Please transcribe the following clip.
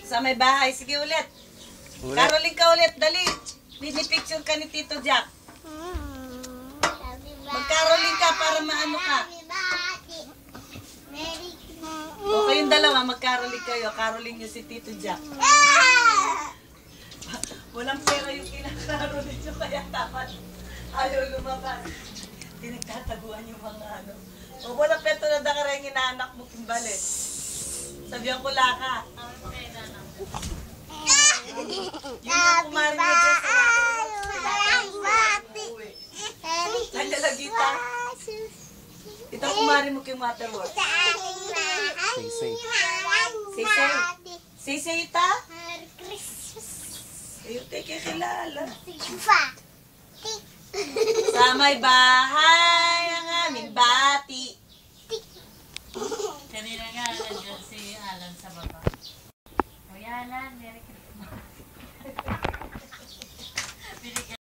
Sa may bahay. Sige ulit. Caroling ka ulit. Dali. Pinipicture ka ni Tito Jack. Mag-caroling ka para maano ka. O kayong dalawa, mag-caroling kayo. Caroling nyo si Tito Jack. Walang pera yung kinakaroling nyo, kaya dapat ayaw lumabas. Tinagtataguan yung mga ano. O walang peto na dakarang inaanak mo kimbali. Sabihan ko laka. Yung mga kumarin nyo dyan sa Tanya lagita. Ito kumarin mo kay Waterworld. Say. Say ita? Ayun, teke kilala. Sa may bahay ang aming bati. Kanina nga, nandiyan si Alan sa baba. Kuya Alan, Merry Christmas.